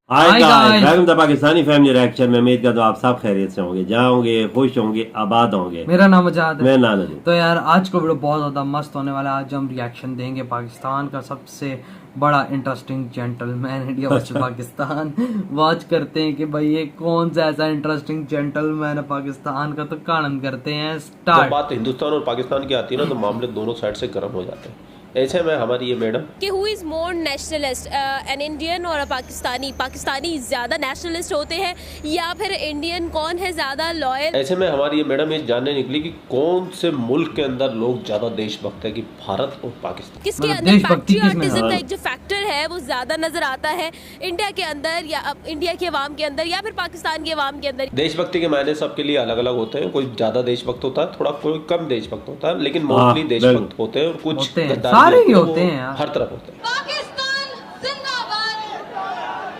Hi guys, welcome to Pakistani family reaction में। उम्मीद करता हूँ आप सब खैरियत से होंगे, जहाँ होंगे खुश होंगे, आबाद होंगे। मेरा नाम आजाद है। मैं नाना हूँ। तो यार आज का वीडियो बहुत ज़्यादा मस्त होने वाला है। आज हम रिएक्शन देंगे पाकिस्तान का सबसे बड़ा interesting gentleman India versus Pakistan. Watch करते हैं कि भाई ये कौन सा ऐसा इंटरेस्टिंग जेंटलमैन है पाकिस्तान का। तो कानन करते हैं स्टार्ट। जब बात हिंदुस्तान और पाकिस्तान की आती है ना, तो मामले दोनों साइड से गर्म हो जाते हैं। ऐसे में हमारी ये मैडम कि who is more nationalist, an Indian और पाकिस्तानी ज्यादा नेशनलिस्ट होते हैं या फिर इंडियन कौन है ज्यादा लॉयल। ऐसे में हमारी ये मैडम ये जानने निकली कि कौन से मुल्क के अंदर लोग ज्यादा देशभक्त है, कि भारत और पाकिस्तान। किसके मतलब अंदर देशभक्ति किसमें? पैट्रियटिज्म का एक जो फैक्टर है वो ज्यादा नजर आता है इंडिया के अंदर, या इंडिया के अवाम के अंदर, या फिर पाकिस्तान के अवाम के अंदर। देशभक्ति के मायने सबके लिए अलग अलग होते हैं। कोई ज्यादा देशभक्त होता है, थोड़ा कोई कम देशभक्त होता है, लेकिन मोस्टली देशभक्त होते हैं। और कुछ होते हैं, गद्दार सारे भी ही होते हैं यार। हर तरफ होते हैं। पाकिस्तान जिंदाबाद,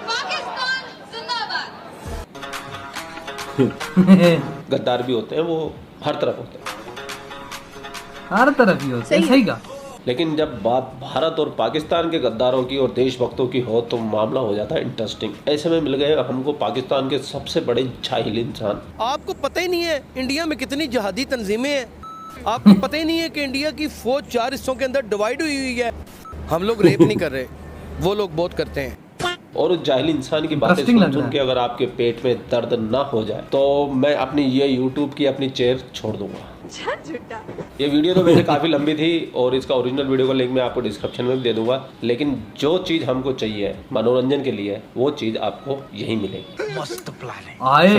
पाकिस्तान जिंदाबाद। गद्दार भी होते हैं, वो हर तरफ होते हैं। हर तरफ ही होते हैं, सही का। लेकिन जब बात भारत और पाकिस्तान के गद्दारों की और देशभक्तों की हो तो मामला हो जाता है इंटरेस्टिंग। ऐसे में मिल गए हमको पाकिस्तान के सबसे बड़े जाहिल इंसान। आपको पता ही नहीं है इंडिया में कितनी जहादी तंजीमें हैं। आपको पता ही नहीं है कि इंडिया की फौज 4 हिस्सों के अंदर डिवाइड हुई है। हम लोग रेप नहीं कर रहे, वो लोग बहुत करते हैं। और उस जाहिल इंसान की बातें सुन के अगर आपके पेट में दर्द ना हो जाए तो मैं अपनी ये YouTube की अपनी चेयर छोड़ दूंगा। ये वीडियो तो वैसे काफी लंबी थी और इसका ओरिजिनल वीडियो का लिंक मैं आपको डिस्क्रिप्शन में भी दे दूंगा। लेकिन जो चीज हमको चाहिए मनोरंजन के लिए, वो चीज आपको यहीं मिलेगी। मस्त प्लान है। आए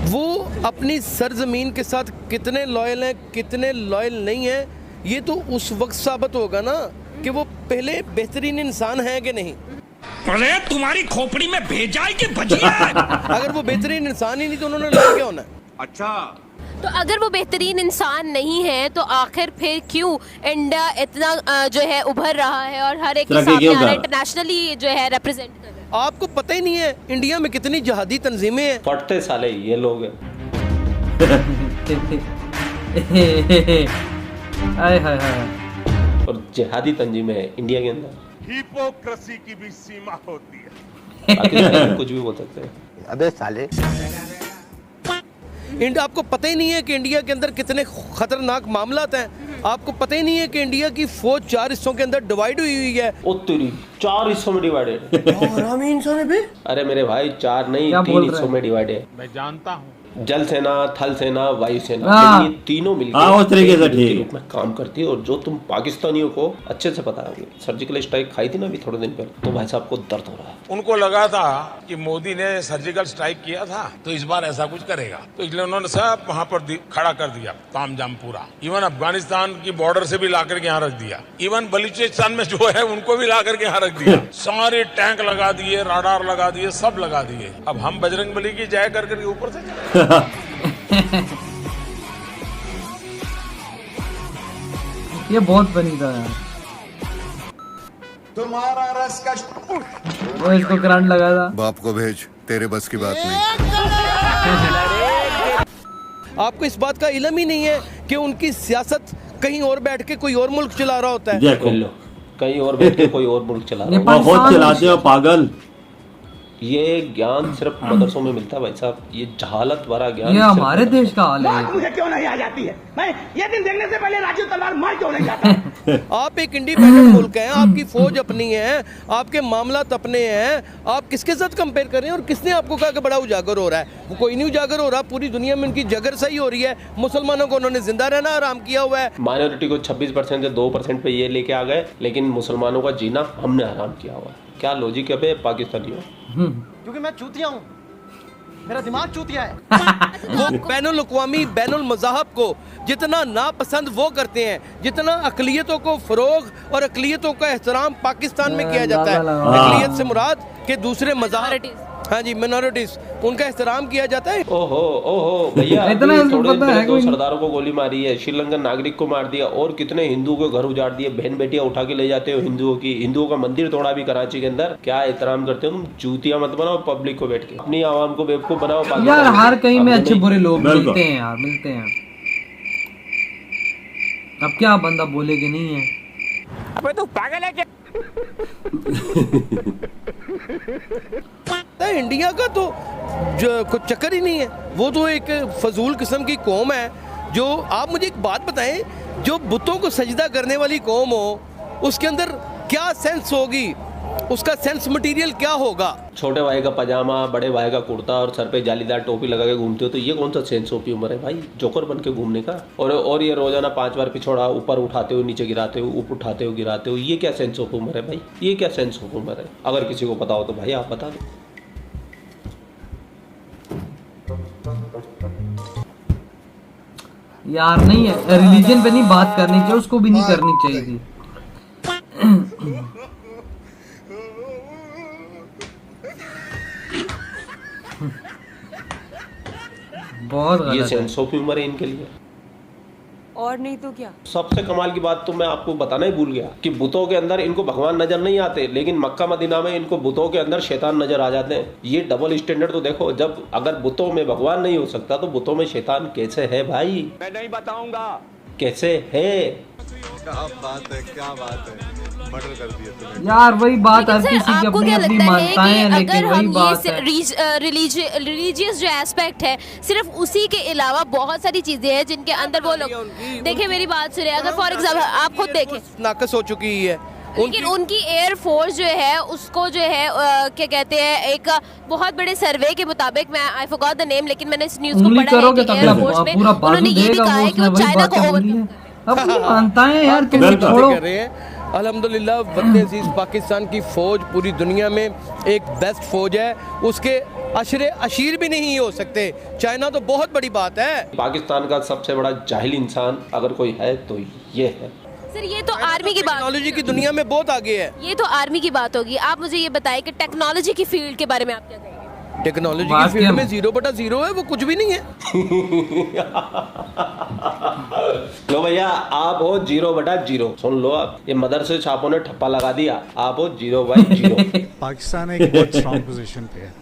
वो अपनी सरजमीन के साथ कितने लॉयल हैं, कितने लॉयल नहीं हैं, ये तो उस वक्त साबित होगा ना कि वो पहले बेहतरीन इंसान है कि नहीं। अरे तुम्हारी खोपड़ी में भेजा है कि भजिया है? अगर वो बेहतरीन इंसान ही नहीं तो उन्होंने लॉयल क्या होना है? अच्छा, तो अगर वो बेहतरीन इंसान नहीं है तो आखिर फिर क्यों इंडिया इतना जो है उभर रहा है और हर एक के सामने आ रहा है, इंटरनेशनली जो है रिप्रेजेंट कर रहा है। आपको पता ही नहीं है इंडिया में कितनी जहादी तंजीमें हैं। फटते साले ये लोग हैं। हाय हाय हाय। और जिहादी तंजीमें है इंडिया के अंदर। हिपोक्रेसी की भी सीमा होती है। पाकिस्तान में कुछ भी बोल सकते हैं। अबे साले, आपको पता ही नहीं है कि इंडिया के अंदर कितने खतरनाक मामलात हैं। आपको पता ही नहीं है कि इंडिया की फौज 4 हिस्सों के अंदर डिवाइड हुई है। ओ तेरी 4 हिस्सों में डिवाइडेड। अरे मेरे भाई 4 नहीं 3 हिस्सों में डिवाइड है। मैं जानता हूँ। जल सेना, थल सेना, वायु सेना, हाँ। लेकिन ये तीनों मिलकर उस तरीके से के ठीक रूप में काम करती है। और जो तुम पाकिस्तानियों को अच्छे से पता है, सर्जिकल स्ट्राइक खाई थी ना अभी थोड़े दिन पहले, तो भाई साहब को दर्द हो रहा है। उनको लगा था कि मोदी ने सर्जिकल स्ट्राइक किया था तो इस बार ऐसा कुछ करेगा, तो इसलिए उन्होंने सब वहाँ पर खड़ा कर दिया, तामझाम पूरा। इवन अफगानिस्तान की बॉर्डर से भी ला करके यहाँ रख दिया। इवन बलूचिस्तान में जो है उनको भी ला करके यहाँ रख दिया। सारे टैंक लगा दिए, राडार लगा दिए, सब लगा दिए। अब हम बजरंग बली की जय कर करके ऊपर से ये बहुत बनी था यार। तुम्हारा रस का वो इसको करंट लगा था। बाप को भेज, तेरे बस की बात नहीं। आपको इस बात का इल्म ही नहीं है कि उनकी सियासत कहीं और बैठ के कोई और मुल्क चला रहा होता है। देखो लो, कहीं और बैठ के कोई और मुल्क चला रहा है। बहुत चलाते हो पागल। ये ज्ञान सिर्फ मदरसों में मिलता है भाई साहब। ये जहालत भरा ज्ञान ये सिर्फ हमारे देश का हाल है। मुझे क्यों नहीं आ जाती है? मैं ये दिन देखने से पहले राजीव तलवार मार क्यों नहीं जाता? आप एक इंडिपेंडेंट मुल्क हैं, आपकी फौज अपनी है, आपके मामलात अपने हैं। आप किसके साथ कंपेयर कर रहे हैं? और किसने आपको कहा कि बड़ा उजागर हो रहा है? वो कोई नहीं उजागर हो रहा। पूरी दुनिया में उनकी जगर सही हो रही है। मुसलमानों को उन्होंने जिंदा रहना आराम किया हुआ है। माइनॉरिटी को 26% से 2% पे ये लेके आ गए, लेकिन मुसलमानों का जीना हमने आराम किया हुआ है। क्या लॉजिक है बे पाकिस्तानियों? क्योंकि मैं चूतिया हूँ, मेरा दिमाग चूतिया है। वो बैनुल अक़वामी बैनुल मज़ाहब को जितना नापसंद वो करते हैं, जितना अक़लियतों को फ़रोग़ और अक़लियतों का एहतराम पाकिस्तान में किया जाता है। अक़लियत से मुराद के दूसरे मज़ाहब, हाँ जी, मिनॉरिटीज, उनका एहतराम किया जाता है। ओहो ओहो भैया, इतना अभी थोड़े दिन पता है पहले 2 कोई? सरदारों को गोली मारी है, श्रीलंकन नागरिक को मार दिया, और कितने हिंदुओं के घर उजाड़ दिए, बहन बेटियां उठा के ले जाते हो हिंदुओं की। हिंदुओं का मंदिर तोड़ा भी कराची के अंदर। क्या एहतराम करते हो तुम? चूतिया मत बनाओ पब्लिक को बैठ के, अपनी आवाम को बेवकूफ बनाओ। यार हर कहीं में अच्छे बुरे लोग बिल्कुल। मिलते हैं यार, मिलते हैं। अब क्या बंदा बोले कि नहीं है? अबे तू पागल है क्या? इंडिया का तो जो कुछ चक्कर ही नहीं है, वो तो एक फजूल किस्म की कौम है। जो आप मुझे एक बात बताएं, जो बुतों को सजदा करने वाली कौम हो, उसके अंदर क्या सेंस होगी, उसका सेंस मटेरियल क्या होगा? छोटे भाई का पजामा, बड़े भाई का कुर्ता और सर पे जालीदार टोपी लगा के घूमते हो, तो ये कौन सा सेंस ऑफ ह्यूमर है भाई, जोकर बन के घूमने का? और ये रोजाना 5 बार पिछोड़ा ऊपर उठाते हो, नीचे गिराते हो, ऊपर उठाते हो, गिराते हो, ये क्या सेंस ऑफ ह्यूमर है भाई? ये क्या सेंस ऑफ ह्यूमर है? अगर किसी को पता हो तो भाई आप बता दो। यार नहीं है, रिलीजन पे नहीं बात करनी चाहिए, उसको भी नहीं करनी चाहिए थी। बहुत ये गलत है। सेंस ऑफ ह्यूमर है इनके लिए। और नहीं तो क्या। सबसे कमाल की बात तो मैं आपको बताना ही भूल गया कि बुतों के अंदर इनको भगवान नजर नहीं आते, लेकिन मक्का मदीना में इनको बुतों के अंदर शैतान नजर आ जाते हैं। ये डबल स्टैंडर्ड तो देखो, जब अगर बुतों में भगवान नहीं हो सकता तो बुतों में शैतान कैसे है भाई? मैं नहीं बताऊंगा। कैसे है? क्या बात है, क्या बात है, मर्डर कर दिया तुमने। यार वही बात, हर सर, किसी की आपको अपनी क्या अपनी लगता है मान्यताएं हैं, कि लेकिन अगर वही हम बात ये है। रिलीजियस जो एस्पेक्ट है, सिर्फ उसी के अलावा बहुत सारी चीजें हैं जिनके अंदर वो लोग देखिए, मेरी बात सुनिए, अगर फॉर एग्जाम्पल आप खुद देखें, नाकस हो चुकी है लेकिन उनकी एयरफोर्स जो है उसको जो है क्या कहते हैं, एक बहुत बड़े सर्वे के मुताबिक, मैं आई फॉरगॉट द नेम, लेकिन मैंने इस न्यूज़ को उंगली पढ़ा है करोगे कि तब एयरफोर्स में पूरा उन्होंने बाजू ये भी देगा कहा है वो, कि वो उसने वही चाइना को बातें बोली हैं। अब वो मानता है यार, तुम गलत बातें छोड़ो। कर रहे हैं। अल्हम्दुलिल्लाह वतन अजीज पाकिस्तान की फौज पूरी दुनिया में एक बेस्ट फौज है, उसके अशरे अशीर भी नहीं हो सकते। चाइना तो बहुत बड़ी बात है। पाकिस्तान का सबसे बड़ा जाहिल इंसान अगर कोई है तो ये है। सर ये तो आर्मी की बात, टेक्नोलॉजी की दुनिया में बहुत आगे है। ये तो आर्मी की बात होगी। आप मुझे ये बताएं कि टेक्नोलॉजी की फील्ड के बारे में आप क्या कहेंगे? टेक्नोलॉजी की फील्ड में 0/0 है, वो कुछ भी नहीं है। लो भैया, आप हो 0/0। सुन लो, आप ये मदरसे छापों ने ठप्पा लगा दिया, आप हो 0/0। पाकिस्तान एक बहुत स्ट्रॉन्ग पोजीशन पे है।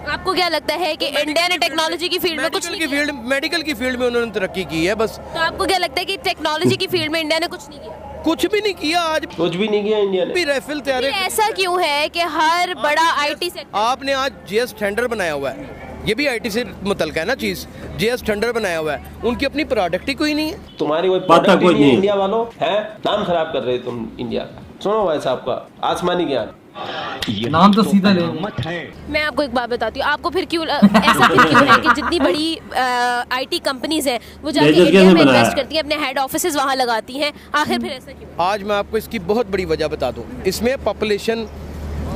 आपको क्या लगता है कि इंडिया ने टेक्नोलॉजी की फील्ड में कुछ नहीं किया? मेडिकल की फील्ड में उन्होंने तरक्की की है बस। तो आपको क्या लगता है कि टेक्नोलॉजी की फील्ड में इंडिया ने कुछ नहीं किया? कुछ भी नहीं किया, आज कुछ भी नहीं किया इंडिया ने। भी राइफल तैयार फिर ऐसा क्यों है कि हर बड़ा आईटी सेक्टर, आपने आज जेएस टेंडर बनाया हुआ है, ये भी आईटी से मुतल्लिक़ है ना चीज। जेएस टेंडर बनाया हुआ है, उनकी अपनी प्रोडक्ट ही कोई नहीं है। तुम्हारी कोई प्रोडक्ट ही नहीं है इंडिया वालों, है नाम खराब कर रहे हो तुम इंडिया का। सुनो भाई साहब का आसमानी ज्ञान, नाम तो सीधा ले। मैं आपको एक बात बताती हूँ, आपको फिर क्यों ऐसा फिर क्यों है कि जितनी बड़ी आईटी कंपनीज हैं वो जाके इंडिया में इन्वेस्ट करती हैं, अपने हेड ऑफिसेज वहाँ लगाती हैं, आखिर फिर ऐसा क्यों? आज मैं आपको इसकी बहुत बड़ी वजह बता दूं। इसमें पॉपुलेशन,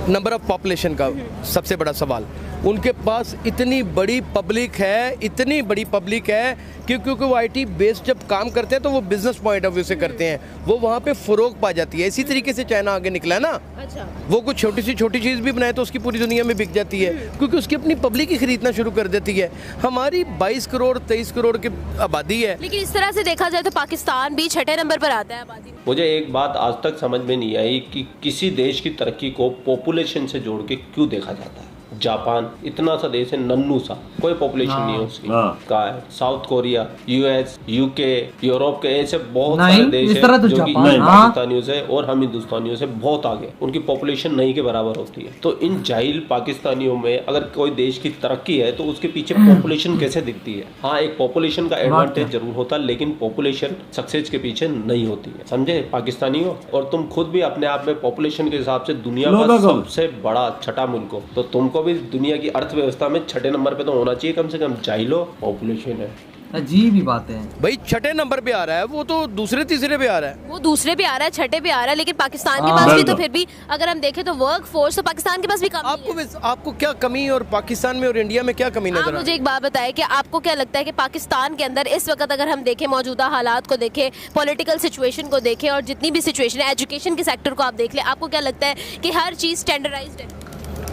नंबर ऑफ पॉपुलेशन का सबसे बड़ा सवाल। उनके पास इतनी बड़ी पब्लिक है, इतनी बड़ी पब्लिक है कि क्योंकि वो आईटी बेस्ड जब काम करते हैं तो वो बिजनेस पॉइंट ऑफ व्यू से करते हैं, वो वहाँ पे फरोग पा जाती है। इसी तरीके से चाइना आगे निकला है ना। अच्छा, वो कुछ छोटी सी छोटी चीज़ भी बनाए तो उसकी पूरी दुनिया में बिक जाती है, क्योंकि उसकी अपनी पब्लिक ही खरीदना शुरू कर देती है। हमारी 22 करोड़ 23 करोड़ की आबादी है। लेकिन इस तरह से देखा जाए तो पाकिस्तान भी 6ठे नंबर पर आता है आबादी में। मुझे एक बात आज तक समझ में नहीं आई कि किसी देश की तरक्की को पॉपुलेशन से जोड़ के क्यों देखा जाता है। जापान इतना सा देश है, नन्नू सा, कोई पॉपुलेशन नहीं है उसकी। कहा है south Korea, US, UK, Europe के ऐसे बहुत सारे देश हैं तो जो कि पाकिस्तानियों से और हम हिंदुस्तानियों से बहुत आगे, उनकी पॉपुलेशन नहीं के बराबर होती है। तो इन जाहिल पाकिस्तानियों में अगर कोई देश की तरक्की है तो उसके पीछे पॉपुलेशन कैसे दिखती है? हाँ, एक पॉपुलेशन का एडवांटेज जरूर होता है, लेकिन पॉपुलेशन सक्सेस के पीछे नहीं होती है, समझे पाकिस्तानियों? और तुम खुद भी अपने आप में पॉपुलेशन के हिसाब से दुनिया का सबसे बड़ा छठा मुल्क हो, तो तुमको भी दुनिया की अर्थव्यवस्था में 6ठे नंबर पे तो होना चाहिए कम से कम। जाहिलो पॉपुलेशन है, अजीब ही बातें हैं भाई। 6ठे नंबर पे आ रहा है, वो तो दूसरे तीसरे पे आ रहा है, वो दूसरे पे आ रहा है, 6ठे पे आ रहा है, लेकिन पाकिस्तान के पास भी तो फिर भी अगर हम देखें तो वर्क फोर्स तो पाकिस्तान के पास भी कम है। आपको क्या कमी और पाकिस्तान में और इंडिया में क्या कमी नजर? मुझे एक बात बताएं कि आपको क्या लगता है कि पाकिस्तान के अंदर इस वक्त अगर हम देखें, मौजूदा हालात को देखें, पॉलिटिकल सिचुएशन को देखें और जितनी भी सिचुएशन है, एजुकेशन के सेक्टर को आप देख लें, आपको क्या लगता है कि हर चीज़ स्टैंडर्डाइज्ड है?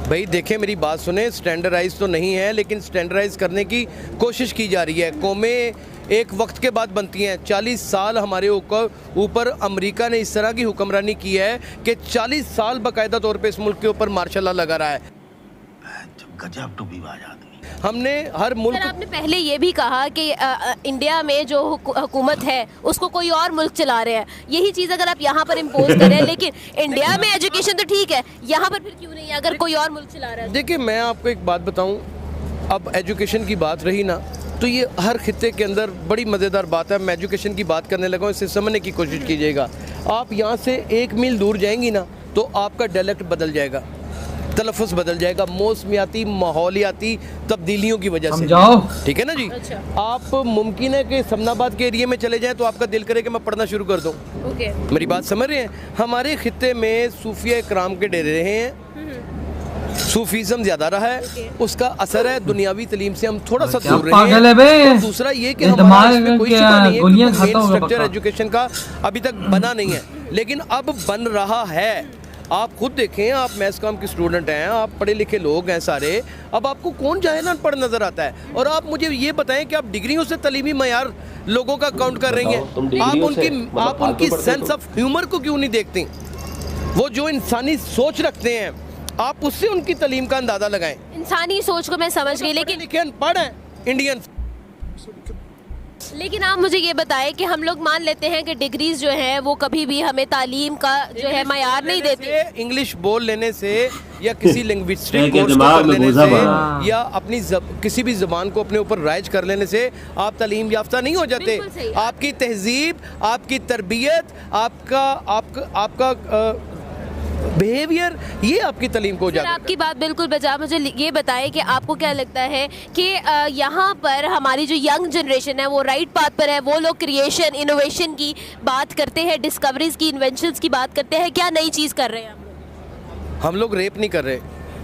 भाई देखें, मेरी बात सुने, स्टैंडर्डाइज तो नहीं है, लेकिन स्टैंडर्डाइज करने की कोशिश की जा रही है। कौमें एक वक्त के बाद बनती हैं। 40 साल हमारे ऊपर अमेरिका ने इस तरह की हुक्मरानी की है कि 40 साल बाकायदा तौर पे इस मुल्क के ऊपर मार्शल लॉ लगा रहा है। गजब टू भी बात आदमी। हमने हर सर मुल्क आपने पहले ये भी कहा कि इंडिया में जो हुकूमत है उसको कोई और मुल्क चला रहे हैं, यही चीज़ अगर आप यहाँ पर इम्पोज करें, लेकिन इंडिया में एजुकेशन तो ठीक है, यहाँ पर फिर क्यों नहीं है अगर कोई और मुल्क चला रहा है? देखिए मैं आपको एक बात बताऊं, अब एजुकेशन की बात रही ना, तो ये हर खित्ते के अंदर बड़ी मज़ेदार बात है। मैं एजुकेशन की बात करने लगा हूं, इसे समझने की कोशिश कीजिएगा। आप यहाँ से 1 मील दूर जाएंगी ना तो आपका डायलेक्ट बदल जाएगा, तलफ़ुज़ बदल जाएगा, मौसमियाती माहौलियाती तब्दीलियों की वजह से। ठीक है ना जी। आप मुमकिन है कि समनाबाद के एरिया में चले जाएं तो आपका दिल करे कि मैं पढ़ना शुरू कर दूं। मेरी बात समझ रहे हैं? हमारे खित्ते में सूफिया इकराम के डेरे रहे हैं, सूफीज़म ज़्यादा रहा है, उसका असर है दुनियावी तलीम से हम थोड़ा सा दूर रहे हैं। तो दूसरा ये कि हमारा इसमें कोई शुबा नहीं है कि मेन स्ट्रक्चर एजुकेशन का अभी तक बना नहीं है, लेकिन अब बन रहा है। आप खुद देखें, आप मैथ्स कॉम के स्टूडेंट हैं, आप पढ़े लिखे लोग हैं सारे, अब आपको कौन जाहिल अनपढ़ नज़र आता है? और आप मुझे ये बताएं कि आप डिग्रियों से तलीमी मयार लोगों का काउंट कर रही हैं, आप उनकी सेंस ऑफ ह्यूमर को क्यों नहीं देखती? वो जो इंसानी सोच रखते हैं आप उससे उनकी तलीम का अंदाज़ा लगाएं। इंसानी सोच को मैं समझ गई, लेकिन अनपढ़ हैं इंडियन। लेकिन आप मुझे ये बताएं कि हम लोग मान लेते हैं कि डिग्रीज जो है वो कभी भी हमें तालीम का जो है मयार नहीं देती। इंग्लिश बोल लेने से या किसी लिंग्विस्टिक कोर्स को कर लेने से या अपनी किसी भी ज़बान को अपने ऊपर राइज कर लेने से आप तालीम याफ्ता नहीं हो जाते। आपकी तहजीब, आपकी तरबियत, आपका बिहेवियर, ये आपकी तालीम को जाता है। आपकी बात बिल्कुल बजा। मुझे ये बताएं कि आपको क्या लगता है कि यहाँ पर हमारी जो यंग जनरेशन है वो राइट पाथ पर है? वो लोग क्रिएशन, इनोवेशन की बात करते हैं, डिस्कवरीज की, इन्वेंशंस की बात करते हैं, क्या नई चीज़ कर रहे हैं हम लोग? रेप नहीं कर रहे,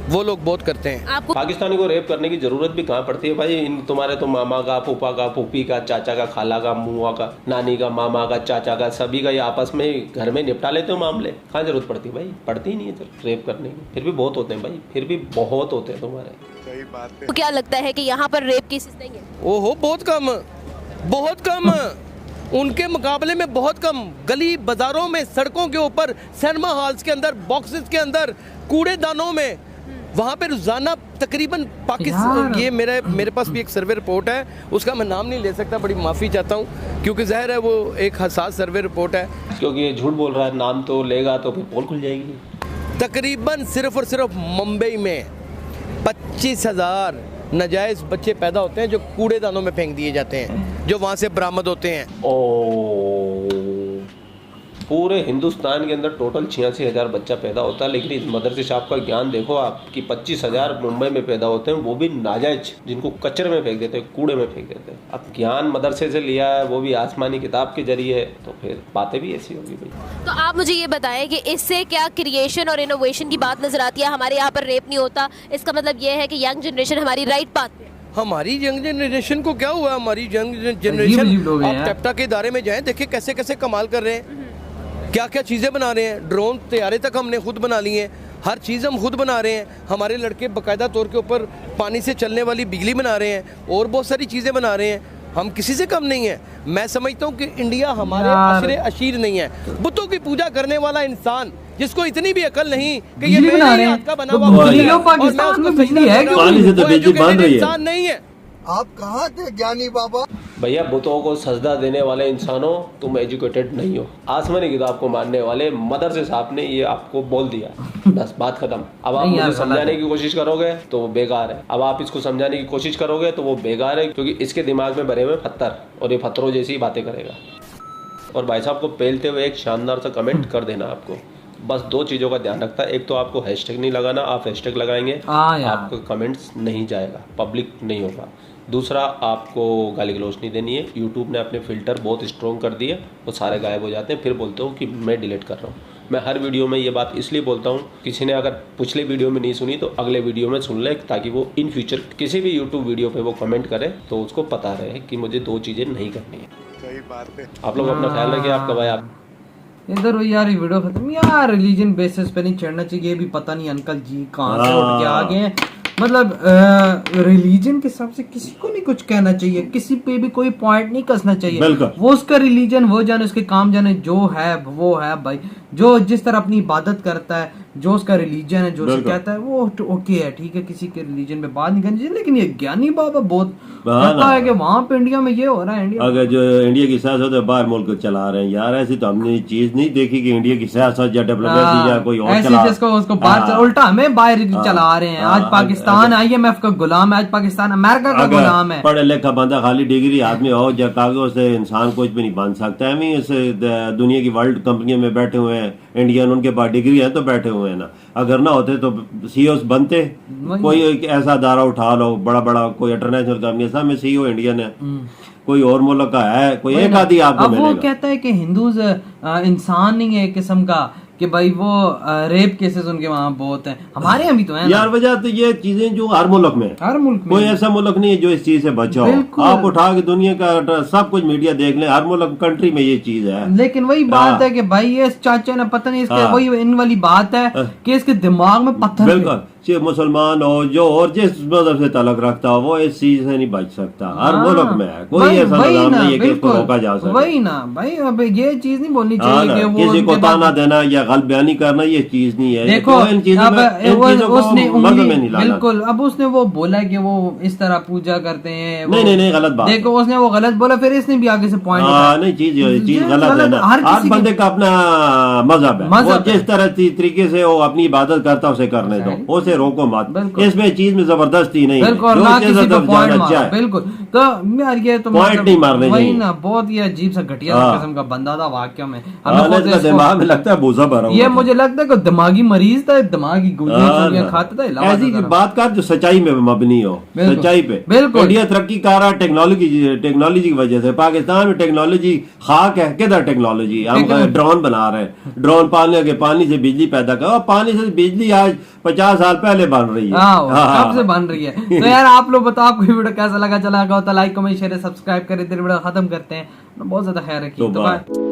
वो लोग बहुत करते हैं। आपको पाकिस्तानी को रेप करने की जरूरत भी कहाँ पड़ती है भाई? इन तुम्हारे तो मामा का, फूफा का, फूफी का, चाचा का, खाला का, मुआ का, नानी का, मामा का, चाचा का, सभी का ये आपस में घर में निपटा लेते हो मामले। कहाँ जरूरत पड़ती है भाई? पड़ती ही नहीं है तो रेप करने की। फिर भी बहुत होते हैं भाई, फिर भी बहुत होते हैं तुम्हारे। सही बात है। तो क्या लगता है कि यहाँ पर रेप केसेस नहीं है? ओहो बहुत कम, बहुत कम, उनके मुकाबले में बहुत कम। गली बाजारों में, सड़कों के ऊपर, सिनेमा हॉल्स के अंदर, बॉक्सेस के अंदर, कूड़ेदानों में, वहाँ पे रोजाना तकरीबन पाकिस्तान, ये मेरे पास भी एक सर्वे रिपोर्ट है, उसका मैं नाम नहीं ले सकता, बड़ी माफ़ी चाहता हूँ, क्योंकि ज़ाहिर है वो एक हसास सर्वे रिपोर्ट है। क्योंकि ये झूठ बोल रहा है, नाम तो लेगा तो फिर पोल खुल जाएगी। तकरीबन सिर्फ और सिर्फ मुंबई में 25,000 नाजायज़ बच्चे पैदा होते हैं जो कूड़ेदानों में फेंक दिए जाते हैं, जो वहाँ से बरामद होते हैं। पूरे हिंदुस्तान के अंदर टोटल 86,000 बच्चा पैदा होता है, लेकिन इस मदरसे साहब का ज्ञान देखो आप कि 25,000 मुंबई में पैदा होते हैं, वो भी नाजायज, जिनको कचरे में फेंक देते हैं, कूड़े में फेंक देते हैं। अब ज्ञान मदरसे से लिया है, वो भी आसमानी किताब के जरिए, तो फिर बातें भी ऐसी होगी भाई। तो आप मुझे ये बताएं कि इससे क्या क्रिएशन और इनोवेशन की बात नजर आती है? हमारे यहाँ पर रेप नहीं होता, इसका मतलब ये है कि यंग जनरेशन हमारी राइट पाथ पे। हमारी यंग जनरेशन को क्या हुआ? हमारी यंग जनरेशन, आप टेप्टा के इदारे में जाएं, देखिए कैसे कैसे कमाल कर रहे हैं, क्या क्या चीज़ें बना रहे हैं। ड्रोन तैयारे तक हमने खुद बना लिए हैं, हर चीज़ हम खुद बना रहे हैं। हमारे लड़के बाकायदा तौर के ऊपर पानी से चलने वाली बिजली बना रहे हैं और बहुत सारी चीज़ें बना रहे हैं। हम किसी से कम नहीं है। मैं समझता हूँ कि इंडिया हमारे अशरे अशीर नहीं है। बुतों की पूजा करने वाला इंसान जिसको इतनी भी अकल नहीं कि ये मेरे हाथ का बना हुआ इंसान नहीं है। आप कहाँ थे ज्ञानी बाबा? भैया बुतों को सजदा देने वाले इंसानों, तुम एजुकेटेड नहीं हो। आसमानी किताब को मानने वाले मदरसे साहब ने ये आपको बोल दिया, बस बात खत्म। अब आप मुझे समझाने की कोशिश करोगे तो वो बेकार है, अब आप इसको समझाने की कोशिश करोगे तो वो बेकार है, क्योंकि इसके दिमाग में भरे हुए पत्थर, और ये पत्थरों जैसी ही बातें करेगा। और भाई साहब को पहलते हुए एक शानदार सा कमेंट कर देना आपको, बस 2 चीज़ों का ध्यान रखता है। एक तो आपको हैशटैग नहीं लगाना, आप हैशटैग लगाएंगे आपका कमेंट्स नहीं जाएगा, पब्लिक नहीं होगा। दूसरा, आपको गाली गलौज नहीं देनी है। यूट्यूब ने अपने फ़िल्टर बहुत स्ट्रॉन्ग कर दिए, वो सारे गायब हो जाते हैं, फिर बोलते हो कि मैं डिलीट कर रहा हूँ। मैं हर वीडियो में ये बात इसलिए बोलता हूँ, किसी ने अगर पिछले वीडियो में नहीं सुनी तो अगले वीडियो में सुन ले, ताकि वो इन फ्यूचर किसी भी यूट्यूब वीडियो पे वो कमेंट करे तो उसको पता रहे कि मुझे 2 चीज़ें नहीं करनी है। सही बात है। आप लोग अपना ख्याल रखिए। आपका भाई आप इधर यार ये वीडियो खत्म यार, रिलीजन बेसिस पे नहीं चढ़ना चाहिए। भी पता नहीं अंकल जी कहाँ से उठ के आ गए हैं। मतलब रिलीजन के हिसाब से किसी को नहीं कुछ कहना चाहिए, किसी पे भी कोई पॉइंट नहीं कसना चाहिए। वो उसका रिलीजन, वो जाने, उसके काम जाने, जो है वो है भाई। जो जिस तरह अपनी इबादत करता है, जो उसका रिलीजन है, जो उसे बिल्कुल। कहता है वो ओके है, ठीक है, किसी के रिलीजन पे बात नहीं करनी चाहिए। लेकिन ये ज्ञानी बाबा बहुत हाँ कहता ना। है कि वहां पे इंडिया में ये हो रहा है, इंडिया अगर जो इंडिया की सियासत है बाहर मुल्क चला रहे हैं यार, ऐसी तो हमने चीज नहीं देखी कि इंडिया की सियासत या डेवलपमेंट या कोई और ऐसे चला। जिसको उसको बाहर हाँ। उल्टा हमें बाहर चला रहे हैं। आज हाँ, पाकिस्तान IMF का गुलाम है, आज पाकिस्तान अमेरिका का गुलाम है। पढ़े लिखा बंदा खाली डिग्री आदमी हो या कागजों से इंसान कुछ भी नहीं बन सकता है। हम इस दुनिया की वर्ल्ड कंपनियों में बैठे हुए हैं इंडियन, उनके पास डिग्री है तो बैठे हुए हैं ना। अगर ना होते तो CEO बनते। कोई एक ऐसा अदारा उठा लो बड़ा बड़ा, कोई इंटरनेशनल कंपनी, सब में CEO इंडियन है, कोई और मुल्क का है, कोई एक आदि आपको अब वो मिलेगा। कहता है कि हिंदूज इंसान नहीं है एक किस्म का, कि भाई वो रेप केसेस उनके वहाँ बहुत हैं, हमारे यहाँ भी तो है यार वजह तो ये चीजें जो हर मुल्क में है। हर मुल्क में कोई ऐसा मुल्क नहीं है जो इस चीज से बचा हो। बिल्कुल। आप उठा के दुनिया का सब कुछ मीडिया देख लें, हर मुल्क कंट्री में ये चीज है। लेकिन वही बात है कि भाई ये इस चाचा ने पता नहीं इसके हाँ। वही इन वाली बात है कि इसके दिमाग में पत्थर है। बिल्कुल, चाहे मुसलमान हो जो और जिस मजहब से ताल्लुक रखता हो वो इस चीज से नहीं बच सकता। हर हाँ। मुल्क में है, कोई वही- ऐसा वही निजाम ना, नहीं है कि इसको बिल्कुल। रोका जा सके। वही ना भाई, अब ये चीज नहीं बोलनी हाँ चाहिए ना, कि वो किसी को उनके बाद- ताना देना या गलत बयानी करना ये चीज नहीं है। देखो तो इन चीजों अब में इन चीजों को उसने मजहब उंगली में नहीं लाना। बिल्कुल, अब उसने वो बोला कि वो इस तरह पूजा करते हैं वो- नहीं, गलत बात देखो उसने वो गलत बोला, फिर इसने भी आगे से पॉइंट नहीं, चीज गलत है ना। हर हर किसी बंदे का अपना मजहब है, वो मजहब है। जिस तरह तरीके से वो अपनी इबादत करता है उसे करने दो, उसे रोको मत। बिल्कुल। इसमें चीज में जबरदस्ती नहीं है। बिल्कुल, जो ना चीज किसी को तरफ पॉइंट जाना मारो, चाहे। बिल्कुल। तो यार ये तो पॉइंट नहीं मारने वही चाहिए। ना, बहुत ही अजीब सा घटिया सा हाँ। किस्म का बंदा था वाकया में। हाँ, खुद इसका इसको- दिमाग में लगता है भूसा भरा हुआ ये था। मुझे लगता है कि दिमागी मरीज था, दिमागी गोलियां हाँ शोलियां ना। खाता था, इलावा ऐसी था। बात कर जो सच्चाई में मबनी हो, बिल्कुल। सच्चाई पे। बिल्कुल। इंडिया तरक्की कर रहा है टेक्नोलॉजी की वजह से। पाकिस्तान में टेक्नोलॉजी खाक है, किधर टेक्नोलॉजी? हम ड्रोन बना रहे हैं, ड्रोन पानी से बिजली पैदा कर, और पानी से बिजली आज 50 साल पहले बन रही है। हाँ, कब से बन रही है। तो यार आप लोग बताओ आपको ये वीडियो कैसा लगा, चला गया तो लाइक कमेंट शेयर सब्सक्राइब करें। तेरे वीडियो खत्म करते हैं, बहुत ज्यादा ख्याल रखिए। तो तो बाय।